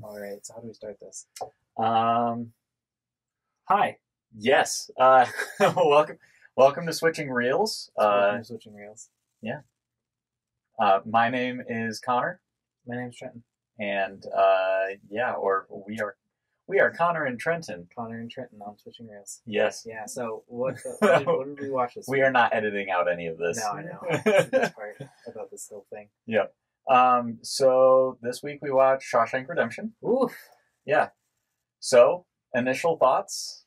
All right, so how do we start this? Um, Hi, yes. Welcome to Switching Reels. welcome to Switching Reels. Yeah. My name is Connor, My name's Trenton. and we are Connor and Trenton. Connor and Trenton on Switching Reels. Yes. Yeah, so what did we watch this We week? are not editing out any of this. No, I know. That's the best part about this whole thing. Yep. So this week we watched Shawshank Redemption. Oof. Yeah. So initial thoughts.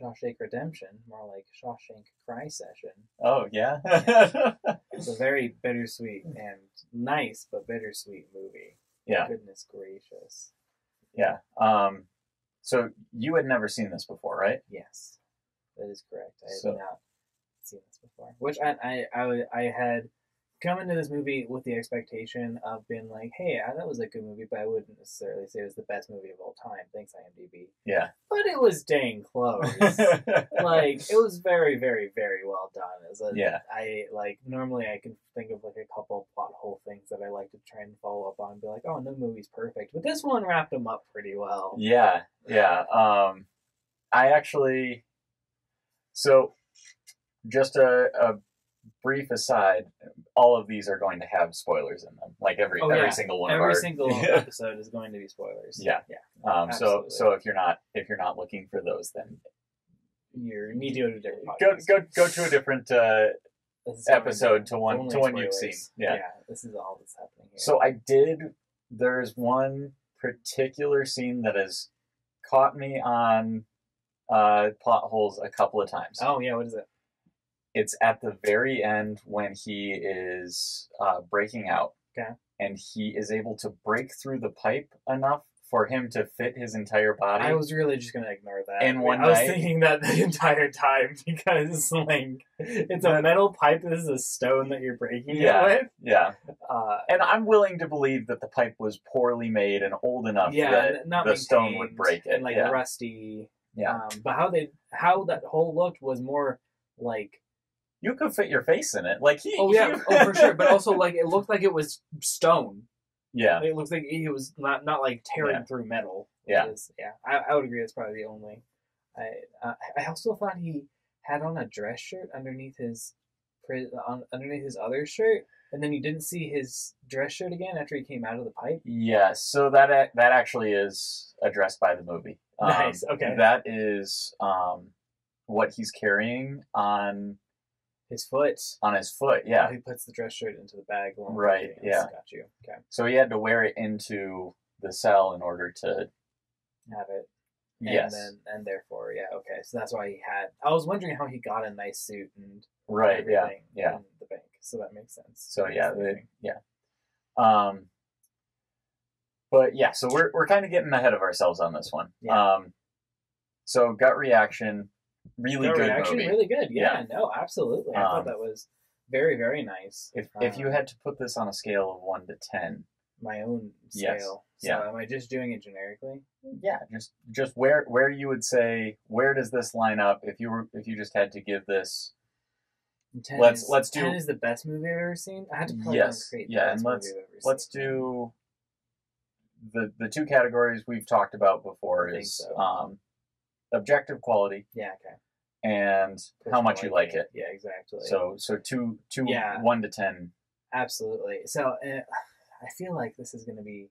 Shawshank Redemption, more like Shawshank Cry Session. Oh yeah. It's a very bittersweet and nice but bittersweet movie. Yeah. Goodness gracious. Yeah. So you had never seen this before, right? Yes, that is correct. I So- had not seen this before. Which I had come into this movie with the expectation of being like, hey, that was a good movie, but I wouldn't necessarily say it was the best movie of all time. Thanks, IMDb. Yeah. But it was dang close. Like, it was very, very, very well done. Yeah. Normally I can think of like a couple plot hole things that I like to try and follow up on and be like, oh, no movie's perfect. But this one wrapped them up pretty well. Yeah. I actually. So, just a brief aside. All of these are going to have spoilers in them. Like every single one of our. Every single episode is going to be spoilers. Yeah. Yeah. So if you're not looking for those, then You need to go to a different podcast. go to a different This is episode to only one you've seen. spoilers. Yeah. This is all that's happening here. So there's one particular scene that has caught me on plot holes a couple of times. Oh yeah, what is it? It's at the very end when he is breaking out. Okay. And he is able to break through the pipe enough for him to fit his entire body. I was really just gonna ignore that. In one I was night? thinking that the entire time because like it's a metal pipe. This is a stone that you're breaking Yeah. it with. Yeah. Uh, And I'm willing to believe that the pipe was poorly made and old enough that not the stone would maintained break it. and like yeah. rusty. Yeah. But how that hole looked was more like You could fit your face in it. Like he. for sure. But also like it looked like it was stone. Yeah. It looks like he was not like tearing Yeah. through metal. Yeah. I would agree. That's probably the only. I also thought he had on a dress shirt underneath his underneath his other shirt, and then you didn't see his dress shirt again after he came out of the pipe. Yeah. So that actually is addressed by the movie. Nice. Okay. That is what he's carrying on His foot. his foot. Yeah. He puts the dress shirt into the bag. Along with Right, everything else. yeah. Got you. Okay. So he had to wear it into the cell in order to. Have it. Yes. And therefore, yeah. Okay. So that's why he had. I was wondering how he got a nice suit and Right. Yeah. everything Yeah. in the bank. So that makes sense. So yeah. That's the thing. Yeah. But yeah. So we're kind of getting ahead of ourselves on this one. Yeah. So gut reaction. Really The good reaction, movie. really good. Yeah, no, absolutely. I thought that was very, very nice. If you had to put this on a scale of 1 to 10, my own Yes. scale, so Yeah. am I just doing it generically? yeah, just where you would say, where does this line up if you just had to give this? 10 Let's is, do- 10 is the best movie I've ever seen. I had to probably Yes, create the yeah, best and movie I've ever let's seen. do the two categories we've talked about before I think is so. Objective quality Yeah, okay. and how much you like it. Yeah, exactly. So two Yeah. 1 to 10. Absolutely. So I feel like this is going to be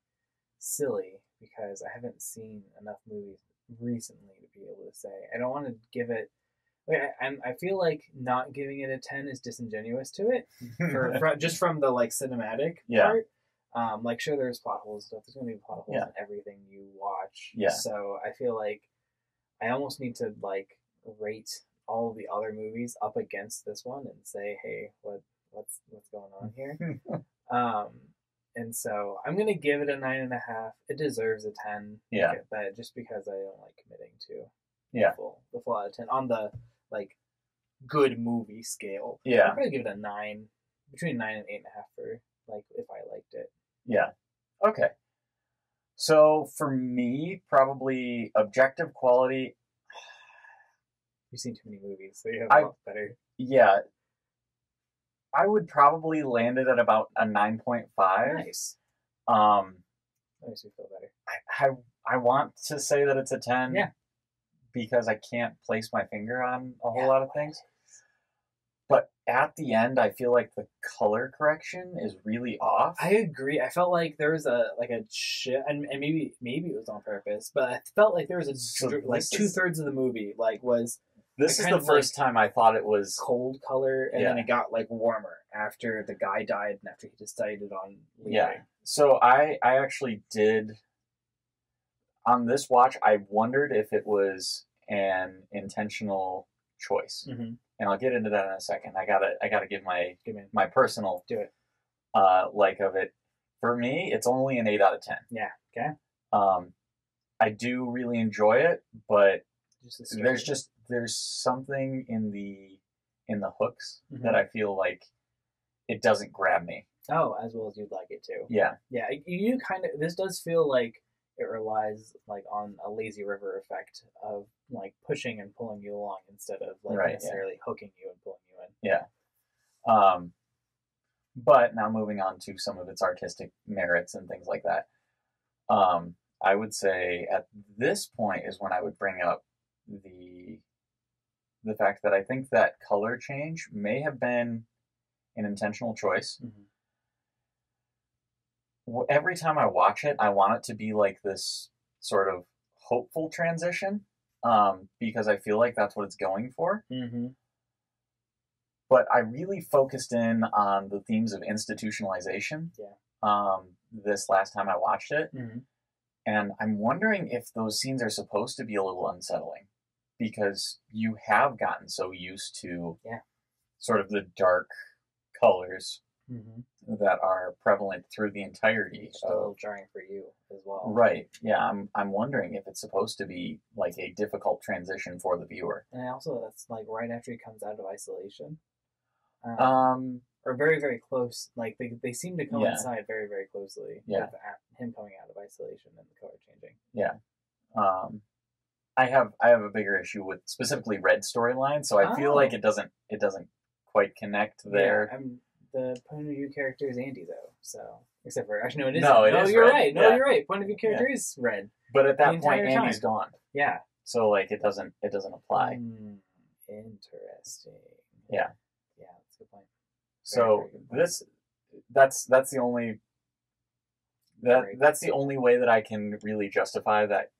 silly because I haven't seen enough movies recently to be able to say. I don't want to give it. I feel like not giving it a 10 is disingenuous to it, just from the like cinematic Yeah. part. Like sure, there's plot holes and stuff. There's going to be plot holes Yeah. in everything you watch. Yeah. So I feel like I almost need to like rate all the other movies up against this one and say, hey, what's going on here? And so I'm gonna give it a 9.5. It deserves a 10. Yeah. But just because I don't like committing to Yeah. the full out of 10 on the like good movie scale. Yeah. I'd probably give it a 9, between 9 and 8.5 for like if I liked it. Yeah. Okay. So for me, probably objective quality. You've seen too many movies, so you have I- a lot better. Yeah. I would probably land it at about a 9.5. Nice. That makes me feel better. I want to say that it's a 10. Yeah. Because I can't place my finger on a whole lot of things. But at the end, I feel like the color correction is really off. I agree. I felt like there was a shift, and maybe it was on purpose, but I felt like there was like 2/3 of the movie was. This is the first time I thought it was cold color, and then it got warmer after the guy died and after he decided on leaving. Yeah. So I actually did on this watch. I wondered if it was an intentional choice. Mm-hmm. And I'll get into that in a second. I gotta give my personal do it like of it. For me, it's only an 8 out of 10. Yeah. Okay. I do really enjoy it, but there's something in the hooks mm-hmm. that I feel like it doesn't grab me. Oh, as well as you'd like it to. Yeah. Yeah. You kind of. This does feel like it relies on a lazy river effect of pushing and pulling you along instead of necessarily hooking you and pulling you in. Yeah. But now moving on to some of its artistic merits and things like that. I would say at this point is when I would bring up the fact that I think that color change may have been an intentional choice. Mm-hmm. Every time I watch it, I want it to be like this sort of hopeful transition, because I feel like that's what it's going for. Mm-hmm. But I really focused in on the themes of institutionalization. Yeah. This last time I watched it, mm-hmm. and I'm wondering if those scenes are supposed to be a little unsettling, because you have gotten so used to sort of the dark colors. Mm-hmm. That are prevalent through the entirety. It's a little jarring for you as well. Right. Yeah. I'm wondering if it's supposed to be a difficult transition for the viewer. And also, that's right after he comes out of isolation. Or very, very close. They seem to coincide very, very closely with him coming out of isolation and the color changing. Yeah. I have a bigger issue with specifically Red's storyline, so I feel like it doesn't quite connect there. Yeah, the point of view character is Andy, though. So, except for actually, no, it isn't. No, it is you're Red. right. No, you're right. Point of view character is Red. But at that point, Andy's gone. Yeah. So it doesn't apply. Interesting. Yeah. Yeah, that's a good point. So that's the only that's the only way that I can really justify that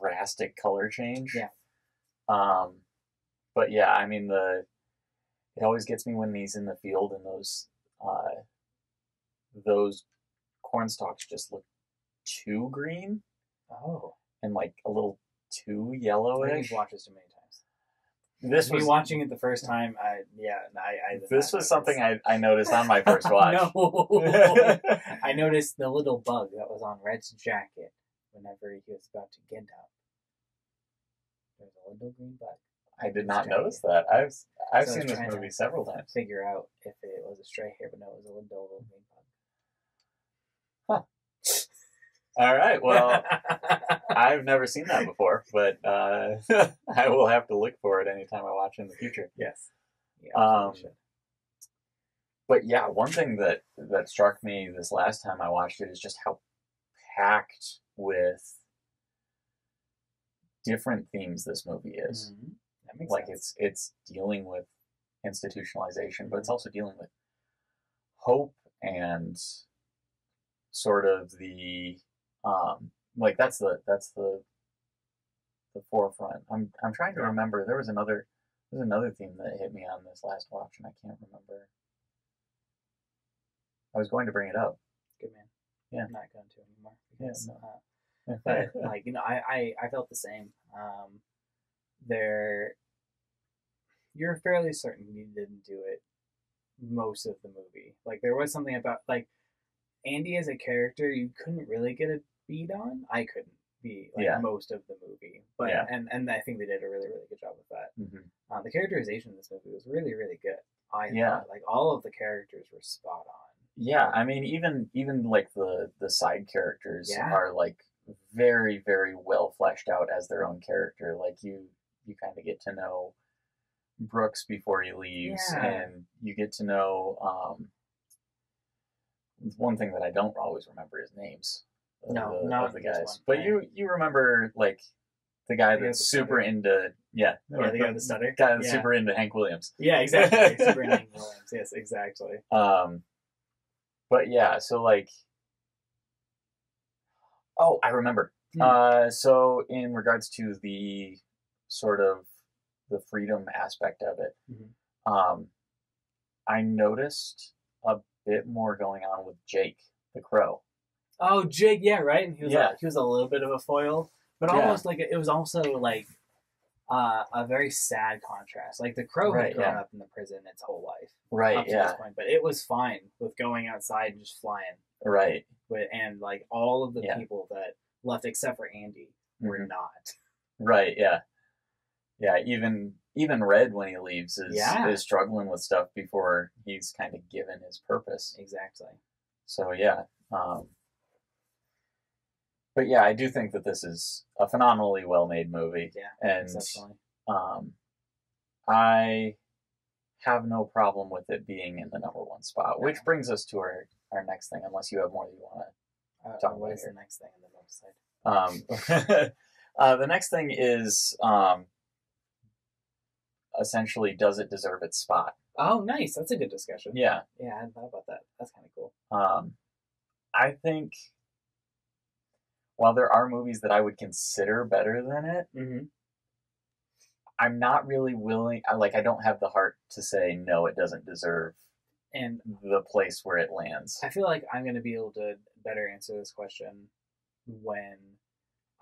drastic color change. Yeah. But yeah, I mean it always gets me when he's in the field and those corn stalks just look too green. Oh. And a little too yellowish. I've watched this too many times. This was watching it the first time. This was something I noticed on my first watch. No. I noticed the little bug that was on Red's jacket whenever he was about to get up. There's a little green bug. I did not notice that. I've seen this movie several times. Figure out if it was a stray hair, but no, it was a little green Huh. bug. All right. Well, I've never seen that before, but I will have to look for it anytime I watch it in the future. Yes. Yeah, but yeah, one thing that struck me this last time I watched it is just how packed with different themes this movie is. Mm-hmm. That makes sense. It's dealing with institutionalization, but it's also dealing with hope and sort of the that's the forefront. I'm trying to remember. There's another theme that hit me on this last watch, and I can't remember. I was going to bring it up. Good man. Yeah. I'm not going to anymore. Because, but I felt the same. You're fairly certain you didn't do it most of the movie. There was something about Andy as a character you couldn't really get a beat on. I couldn't be most of the movie, but and I think they did a really, really good job with that. Mm-hmm. The characterization in this movie was really, really good. I thought all of the characters were spot on. Yeah, I mean even the side characters are very, very well fleshed out as their own character. You kind of get to know Brooks before he leaves, and you get to know one thing that I don't always remember is names No, of not the this guys. one. But you remember like the guy The guy that's with the super into Yeah, the guy with the stutter. guy that's Yeah. super into Hank Williams. Yeah, exactly. Super Hank Williams. Yes, exactly. But yeah, so like, oh, I remember. So in regards to the sort of the freedom aspect of it, I noticed a bit more going on with Jake the Crow. Oh, Jake, yeah, right. And he was a little bit of a foil, but almost like it was also like a very sad contrast. Like the Crow had grown up in the prison its whole life, up to this point, but it was fine with going outside and just flying, right? And like all of the people that left, except for Andy, were not. Right. Yeah. Yeah. Even Red, when he leaves, is struggling with stuff before he's kind of given his purpose. Exactly. So yeah. But yeah, I do think that this is a phenomenally well-made movie. Yeah, and exceptionally. I have no problem with it being in the #1 spot, which brings us to our next thing, unless you have more that you want to talk about. What is the next thing on the website? The next thing is essentially, does it deserve its spot? Oh, nice. That's a good discussion. Yeah. Yeah, I hadn't thought about that. That's kind of cool. I think while there are movies that I would consider better than it, I'm not really willing. I don't have the heart to say no, it doesn't deserve and the place where it lands. I feel like I'm going to be able to better answer this question when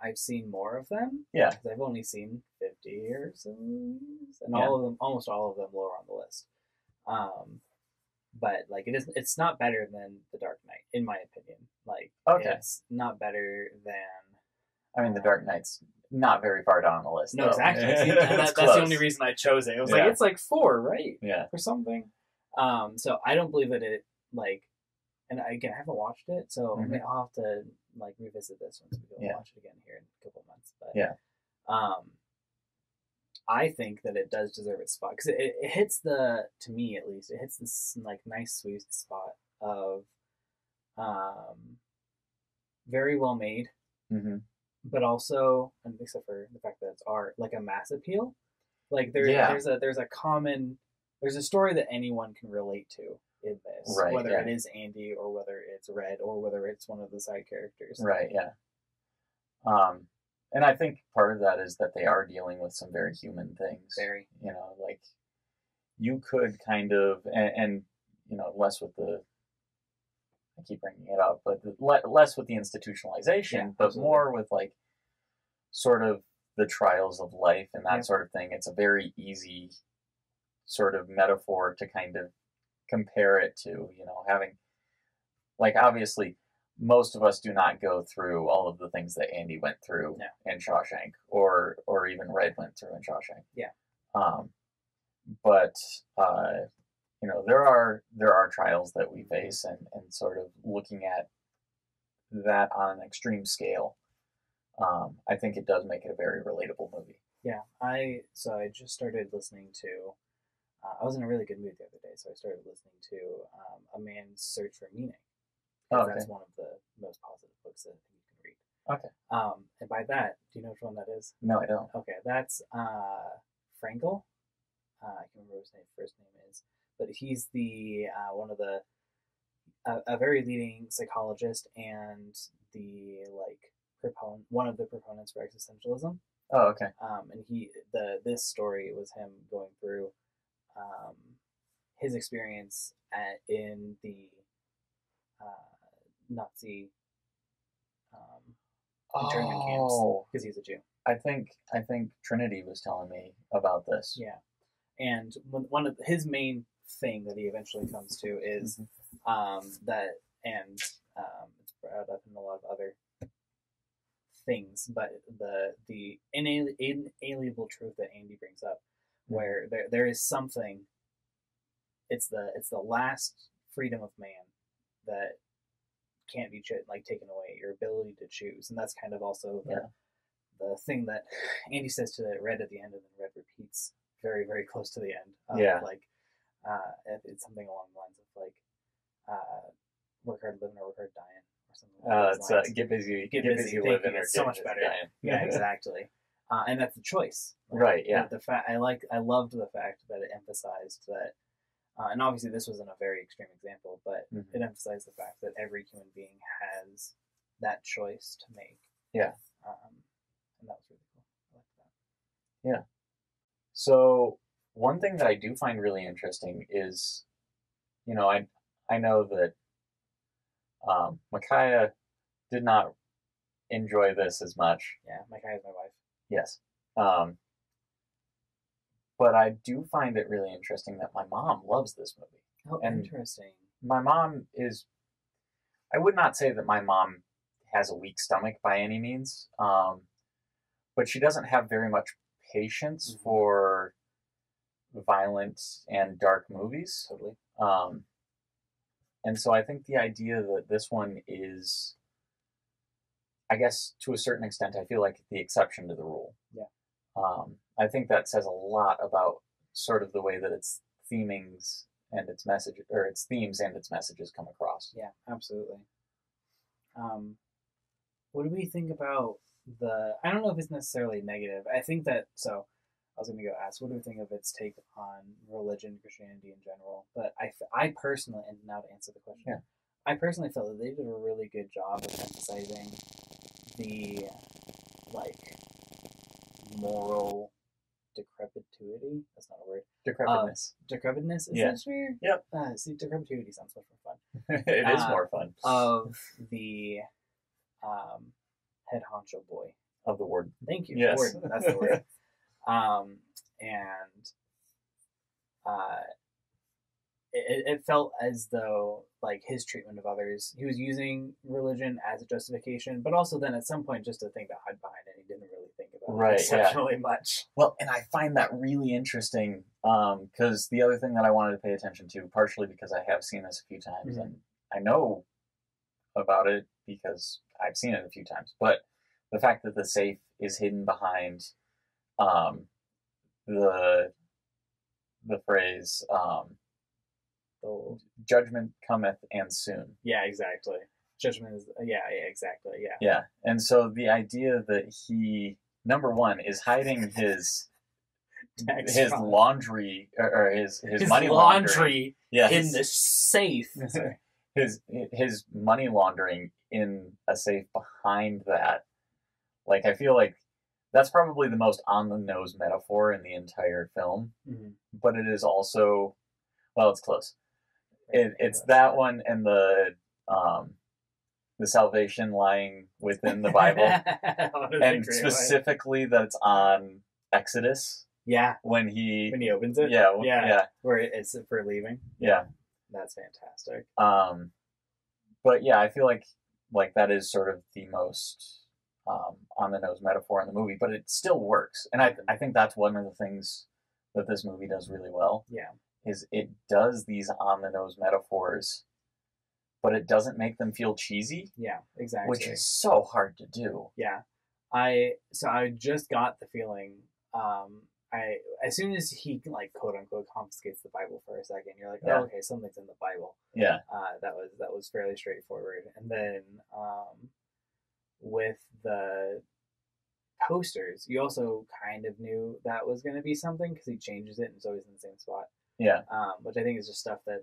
I've seen more of them. Yeah, because I've only seen 50 or so, and almost all of them lower on the list. But like it's not better than The Dark Knight, in my opinion. Like, it's not better than. I mean, The Dark Knight's not very far down on the list. No, exactly. That's the only reason I chose it. It was like it's like 4, right? Yeah, or something. So I don't believe that it like, and again, I haven't watched it, so I'll have to like revisit this once we go watch it again here in a couple of months. But I think that it does deserve its spot because it hits to me at least, it hits this like nice sweet spot of very well made, but also, and except for the fact that it's art, like a mass appeal. Like there's a story that anyone can relate to in this, whether it is Andy or whether it's Red or whether it's one of the side characters. Right. Yeah. And I think part of that is that they are dealing with some very human things. Very. Like you could kind of, and less with the, I keep bringing it up, but less with the institutionalization, but more with like sort of the trials of life and that sort of thing. It's a very easy sort of metaphor to kind of compare it to, having, like, obviously most of us do not go through all of the things that Andy went through in Shawshank, or even Red went through in Shawshank. Yeah. But there are trials that we face, and sort of looking at that on an extreme scale, I think it does make it a very relatable movie. Yeah, I just started listening to. I was in a really good mood the other day, so I started listening to A Man's Search for Meaning. That's one of the most positive books that you can read. Okay. And by that, do you know which one that is? No, I don't. Okay, that's Frankl. I can't remember what his first name is, but he's the one of the a very leading psychologist and the one of the proponents for existentialism. Oh, okay. And this story was him going through his experience in the Nazi internment camps because he's a Jew. I think Trinity was telling me about this. Yeah, and one of his main thing that he eventually comes to is that, and it's brought up in a lot of other things, but the inalienable truth that Andy brings up, where there is something. It's the last freedom of man that can't be taken away, your ability to choose, and that's kind of also the thing that Andy says to Red at the end, and then Red repeats very, very close to the end. It's something along the lines of like, work hard living or work hard dying, or or something like It's those lines. get busy, Get busy, living, or it's so much better. Yeah, exactly. And that's the choice, Right? Yeah. The fact I loved the fact that it emphasized that, and obviously this wasn't a very extreme example, but it emphasized the fact that every human being has that choice to make. Yeah. And that was really cool. I like that. Yeah. So one thing that I do find really interesting is, I know that Micaiah did not enjoy this as much. Yeah, Micaiah is my wife. Yes. But I do find it really interesting that my mom loves this movie. Oh, and interesting. My mom is, I would not say that my mom has a weak stomach by any means, but she doesn't have very much patience for violent and dark movies. Totally. And so I think the idea that this one is, I guess to a certain extent, I feel like the exception to the rule. Yeah. I think that says a lot about sort of the way that its themings and its message, or its themes and its messages come across. Yeah, absolutely. What do we think about I don't know if it's necessarily negative. I think that, so I was going to go ask, what do we think of its take on religion, Christianity in general? But I personally, and now to answer the question, I personally felt that they did a really good job of emphasizing the, moral decrepitude. That's not a word. Decrepitness. Decrepitness? Is that weird? Yep. See, decrepitude sounds much more fun. It is more fun. Of the head honcho boy. Of the word. Thank you. Yes. Warden, that's the word. It felt as though, his treatment of others, he was using religion as a justification, but also then at some point just a thing to hide behind, and he didn't really think about it exceptionally much. Well, and I find that really interesting, because the other thing that I wanted to pay attention to, partially because I have seen this a few times, and I know about it because I've seen it a few times, but the fact that the safe is hidden behind the phrase, judgment cometh and soon. Yeah, exactly. Judgment is, exactly, yeah. Yeah, and so the idea that he, number one, is hiding his laundry, or his money laundry in the safe. his money laundering in a safe behind that. I feel like that's probably the most on-the-nose metaphor in the entire film, but it is also, well, it's close. It's that one and the salvation lying within the Bible, and specifically that it's on Exodus. Yeah, when he opens it. Yeah, where it's for leaving. Yeah, that's fantastic. But yeah, I feel like that is sort of the most on the nose metaphor in the movie, but it still works, and I think that's one of the things that this movie does really well. Yeah. Is it does these on-the-nose metaphors, but it doesn't make them feel cheesy. Yeah, exactly. Which is so hard to do. Yeah. I just got the feeling, as soon as he, quote-unquote, confiscates the Bible for a second, you're like, oh, okay, something's in the Bible. Yeah. That was fairly straightforward. And then with the posters, you also kind of knew that was going to be something, because he changes it and it's always in the same spot. Yeah. Which I think is just stuff that,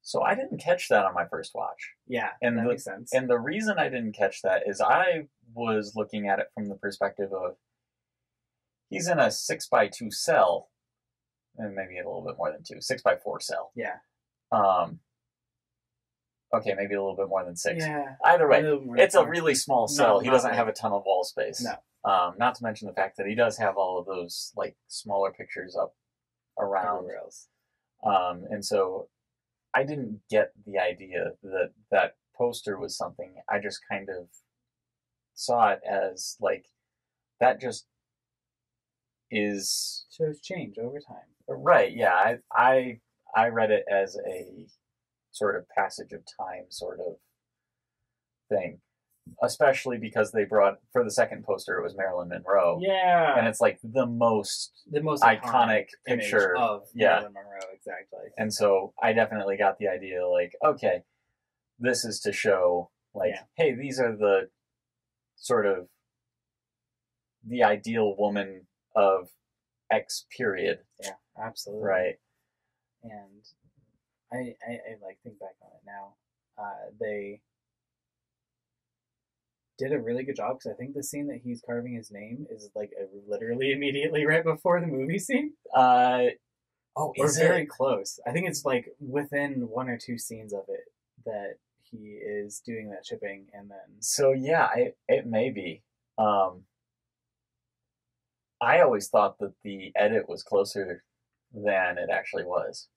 So I didn't catch that on my first watch. Yeah, and that makes sense. And the reason I didn't catch that is I was looking at it from the perspective of, he's in a 6x2 cell, and maybe a little bit more than 2, 6x4 cell. Yeah. Okay, maybe a little bit more than 6. Yeah. Either way, it's a really small cell. No, he doesn't have a ton of wall space. No. Not to mention the fact that he does have all of those, smaller pictures up around. Everywhere else. And so I didn't get the idea that that poster was something. I just kind of saw it as that just is shows change over time. Right. Yeah. I read it as a sort of passage of time sort of thing, especially because they brought, for the second poster, it was Marilyn Monroe. Yeah. And it's the most iconic picture of Marilyn Monroe. Exactly. And so I definitely got the idea okay, this is to show Like, Yeah. hey, these are the sort of the ideal woman of X period, Yeah, absolutely. right? And I like think back on it now. They did a really good job because I think the scene that he's carving his name is like literally immediately right before the movie scene. Oh, Or is very it? close. I think it's like within one or two scenes of it that he is doing that chipping, and then So yeah, it may be. Um, I always thought that the edit was closer than it actually was.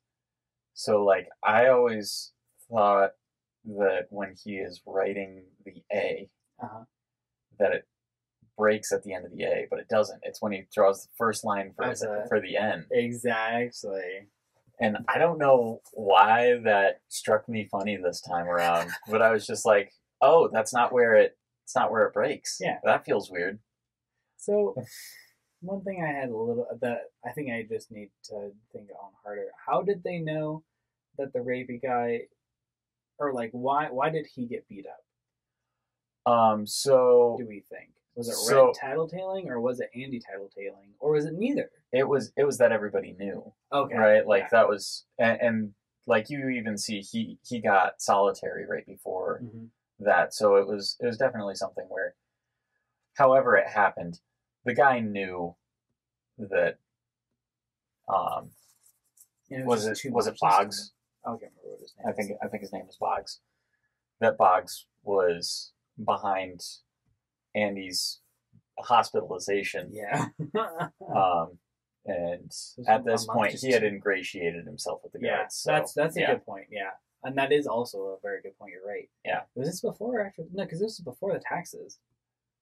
So like I always thought that when he is writing the A, uh that it breaks at the end of the A, but it doesn't. It's when he draws the first line for as a for the N. exactly. And I don't know why that struck me funny this time around, but I was just like, "Oh, that's not where it's not where it breaks." Yeah. That feels weird. So one thing I had a little that I think I just need to think on harder. How did they know that the rapey guy, or like why did he get beat up? So Do we think was it so Red tattletaling or was it Andy tattletaling or was it neither? it was that everybody knew, Okay, right? Like yeah. that was, and like you even see he got solitary right before Mm-hmm. that, so it was definitely something where, however it happened, the guy knew that. Um, And it was just it too was much it Boggs? I can't remember what his name I is. think his name was Boggs. That Boggs was behind Andy's hospitalization. Yeah. Um, and at this point, just he had too- ingratiated himself with the Yeah, guards. So, that's a yeah, good point. Yeah, and that is also a very good point. You're right. yeah. Was this before or after? No, because this was before the taxes.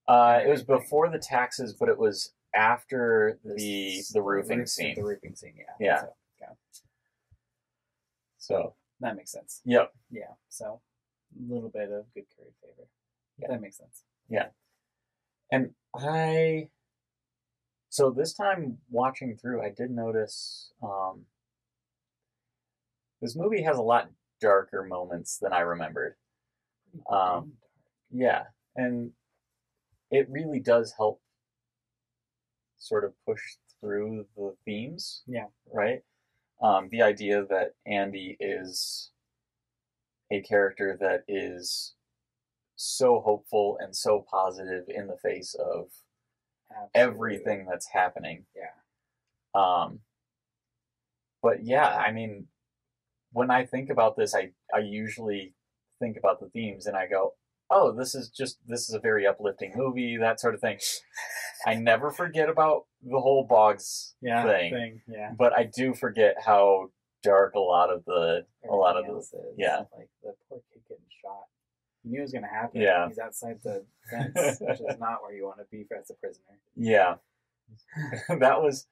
It was before the taxes, but it was after the roofing scene. The roofing scene, yeah. Yeah. So, yeah. So That makes sense. yep. Yeah. So a little bit of good curry favor. Yeah. That makes sense. Yeah. And so this time watching through, I did notice this movie has a lot darker moments than I remembered. Yeah, and it really does help sort of push through the themes. Yeah. Right? The idea that Andy is a character that is so hopeful and so positive in the face of Absolutely. everything that's happening. Yeah. But yeah, I mean, when I think about this, I usually think about the themes and I go, oh, this is a very uplifting movie, that sort of thing. I never forget about the whole Boggs thing. Yeah. But I do forget how dark a lot of the is. Yeah. Like the poor kid getting shot. You knew it was gonna happen. Yeah. He's outside the fence, which is not where you want to be as a prisoner. Yeah. That was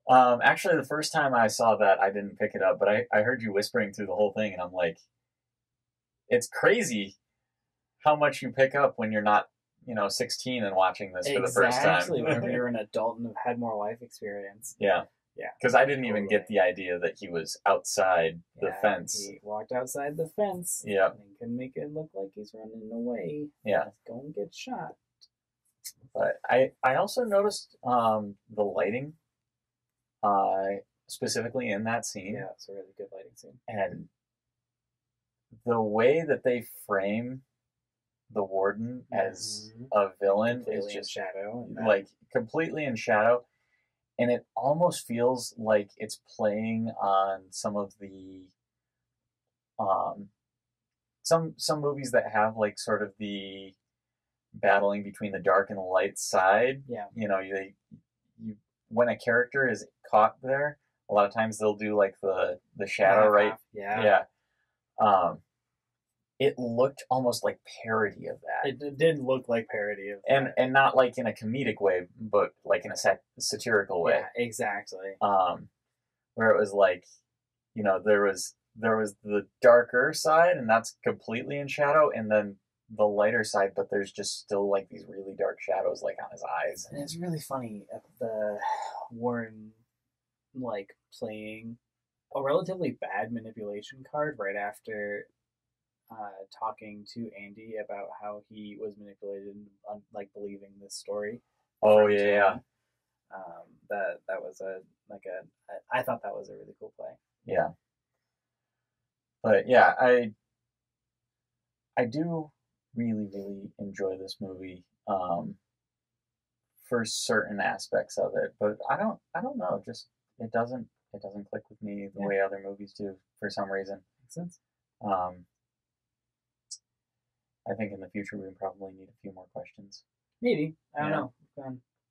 actually the first time I saw that I didn't pick it up, but I heard you whispering through the whole thing and I'm like, it's crazy how much you pick up when you're not, 16 and watching this for the first time. Exactly. Whenever you're an adult and have had more life experience. Yeah. Yeah. Because I didn't even get the idea that he was outside the fence. He walked outside the fence. Yeah. And can make it look like he's running away. Yeah. He's going to get shot. But I also noticed the lighting, specifically in that scene. Yeah, it's a really good lighting scene. And the way that they frame the warden as a villain completely is just in shadow, like completely in shadow, and it almost feels like it's playing on some of the some movies that have like sort of the battling between the dark and the light side. Yeah, you when a character is caught there, a lot of times they'll do like the shadow, right? Yeah. It looked almost like parody of that. It did look like parody of that. And not like in a comedic way, but like in a satirical way. Yeah, exactly. Where it was like, there was the darker side, and that's completely in shadow, and then the lighter side, but there's just still like these really dark shadows like on his eyes. And it's really funny the Warren like playing a relatively bad manipulation card right after talking to Andy about how he was manipulated into like believing this story. Oh from yeah, Tony. That was I thought that was a really cool play. yeah. But yeah, I do really really enjoy this movie for certain aspects of it, but I don't know, just it doesn't click with me the way other movies do for some reason. Makes sense. I think in the future we probably need a few more questions. Maybe. I don't know.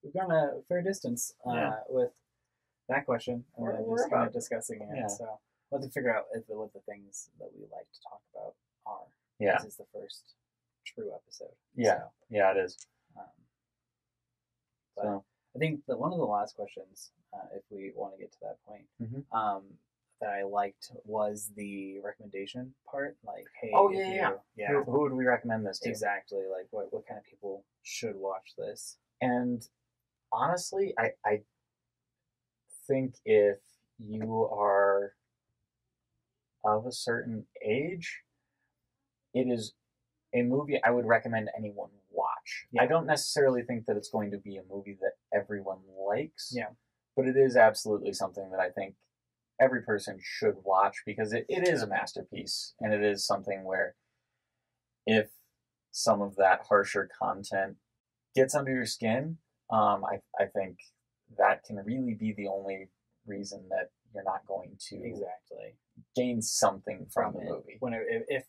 We've gone a fair distance with that question, and We're just kind about of discussing it. Yeah. So we'll have to figure out what the things that we like to talk about are. Yeah. This is the first true episode. Yeah. So, Yeah, it is. but So I think that one of the last questions, if we want to get to that point, that I liked was the recommendation part. Like, hey, oh yeah. Who would we recommend this to? Exactly. Like, what kind of people should watch this? And honestly, I think if you are of a certain age, it is a movie I would recommend anyone watch. Yeah. I don't necessarily think that it's going to be a movie that everyone likes. Yeah. But it is absolutely something that I think every person should watch because it is a masterpiece, and it is something where if some of that harsher content gets under your skin, I think that can really be the only reason that you're not going to gain something from the movie. If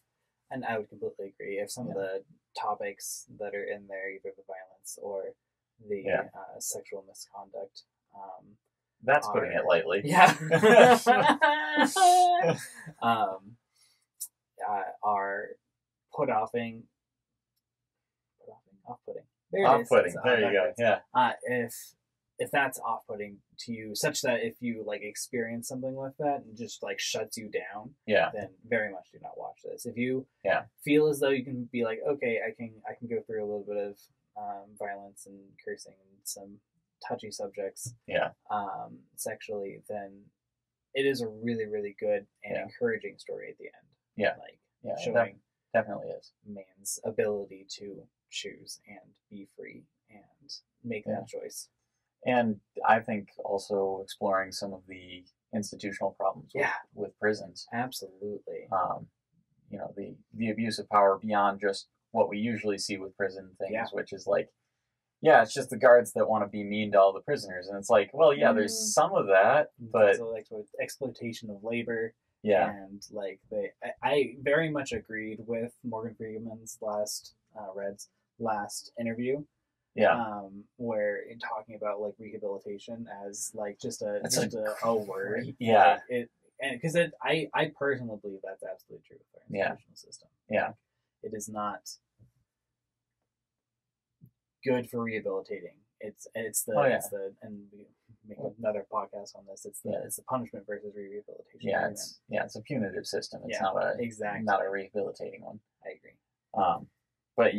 and I would completely agree. If some of the topics that are in there, either the violence or the sexual misconduct, that's putting it lightly. Yeah. Are off-putting. Off-putting. There you go. Yeah. If that's off-putting to you, such that if you like experience something like that and just like shuts you down, then very much do not watch this. If you feel as though you can be like, okay, I can go through a little bit of violence and cursing and some touchy subjects, sexually, then it is a really, really good and encouraging story at the end. Showing definitely is man's ability to choose and be free and make that choice. And I think also exploring some of the institutional problems with prisons. Absolutely. The abuse of power beyond just what we usually see with prison things, which is like, it's just the guards that want to be mean to all the prisoners. And it's like, well, there's some of that, but so like with exploitation of labor. Yeah. And like I very much agreed with Morgan Freeman's last interview. Yeah. Where in talking about like rehabilitation as like just a word. Yeah. Like because I personally believe that's absolutely true with our institutional system. Yeah. Like, it is not good for rehabilitating. It's the and we make another podcast on this. It's the punishment versus rehabilitation. It's a punitive system. It's not a rehabilitating one. I agree. But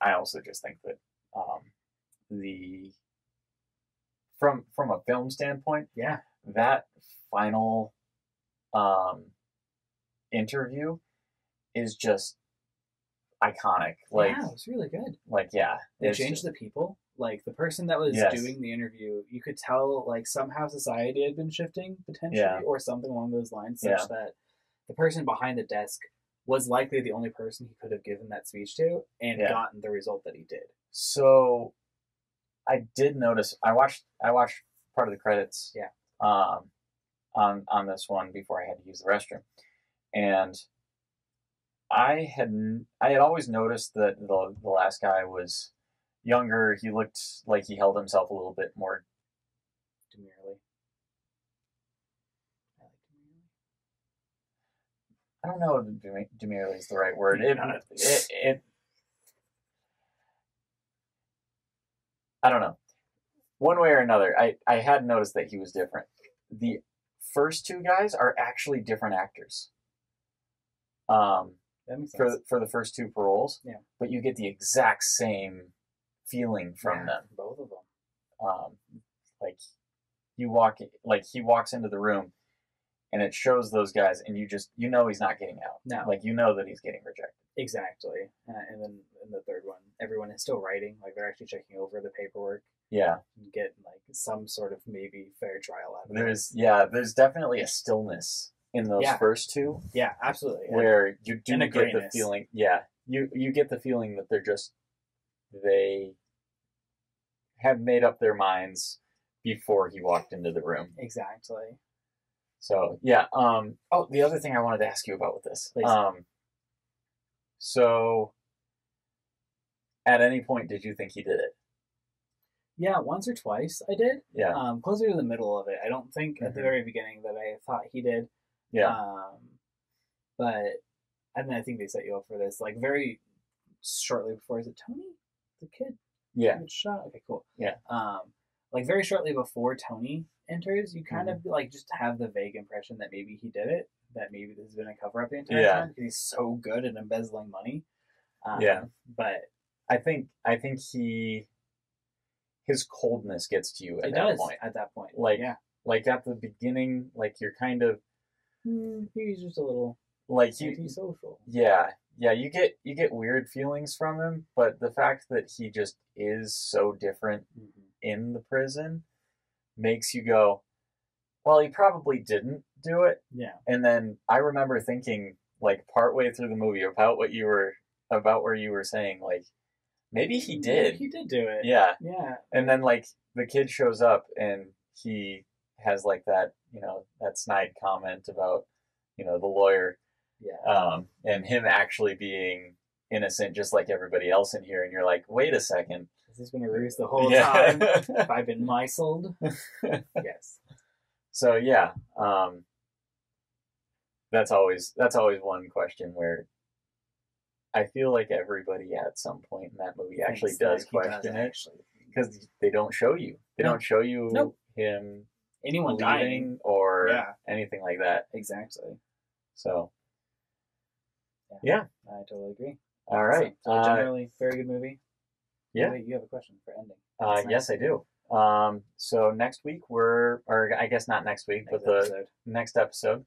I also just think that from a film standpoint, that final interview is just iconic. Like, it was really good. Like, they changed the people. Like the person that was doing the interview, you could tell like somehow society had been shifting potentially, or something along those lines, such that the person behind the desk was likely the only person he could have given that speech to and gotten the result that he did. So I did notice. I watched part of the credits. On this one before I had to use the restroom, and I had always noticed that the last guy was younger. He looked like he held himself a little bit more demurely. I don't know if demurely is the right word. I don't know. One way or another, I had noticed that he was different. The first two guys are actually different actors. That makes sense. For the first two paroles. Yeah. But you get the exact same feeling from them. Both of them. He walks into the room and it shows those guys, and you know he's not getting out. No. Like, you know that he's getting rejected. Exactly. And then in the third one, everyone is still writing. Like, they're actually checking over the paperwork. Yeah. And get, like, some sort of maybe fair trial out of it. There's definitely a stillness in those first two. Yeah, absolutely. Where you do and get the feeling, you get the feeling that they have made up their minds before he walked into the room. Exactly. So, yeah. The other thing I wanted to ask you about with this. Please. So, at any point, did you think he did it? Yeah, once or twice I did. Yeah. Closer to the middle of it. I don't think at the very beginning that I thought he did. Yeah. But, and then I think they set you up for this. Like, very shortly before, is it Tony? The kid? Yeah. Shot? Okay, cool. Yeah. Like, very shortly before Tony enters, you kind of, like, just have the vague impression that maybe he did it. That maybe this has been a cover-up the entire time. Because he's so good at embezzling money. But I think his coldness gets to you at that point. At that point. Like at the beginning, like, you're kind of he's just a little like antisocial. Yeah. You get weird feelings from him, but the fact that he just is so different in the prison makes you go, well, he probably didn't do it. Yeah. And then I remember thinking, like, partway through the movie about where you were saying, like, maybe he did. He did do it. Yeah. Yeah. And then, like, the kid shows up and he has, like, that, that snide comment about, the lawyer. Yeah. And him actually being innocent just like everybody else in here. And you're like, wait a second. Has this been a ruse the whole time? Have I been misled? Yes. So, yeah. That's always one question where I feel like everybody at some point in that movie actually does question it, because they don't show you. They don't show you him anyone leaving dying or anything like that. Exactly. So, yeah, I totally agree. All right. So generally, very good movie. Yeah. You have a question for ending. Yes, I do. So next week or I guess not next week, but the next episode,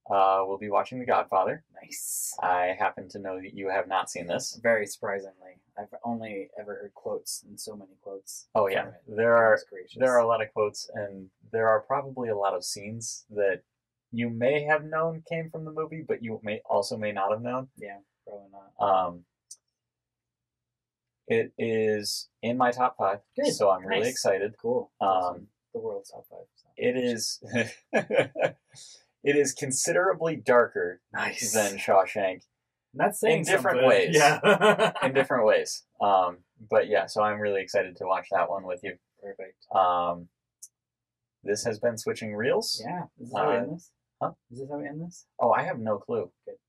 we'll be watching The Godfather. Nice. I happen to know that you have not seen this. Very surprisingly. I've only ever heard quotes, and so many quotes. Oh, yeah. There are a lot of quotes, and there are probably a lot of scenes that you may have known came from the movie, but you may not have known. Yeah, probably not. It is in my top 5, Good. So I'm really excited. Cool. The world's top 5. So. It is... It is considerably darker than Shawshank. Not saying in different something. ways. Yeah. In different ways. But yeah, so I'm really excited to watch that one with you. Perfect. This has been Switching Reels. Yeah. Is this how we end this? Huh? Is this how we end this? Oh, I have no clue. Good.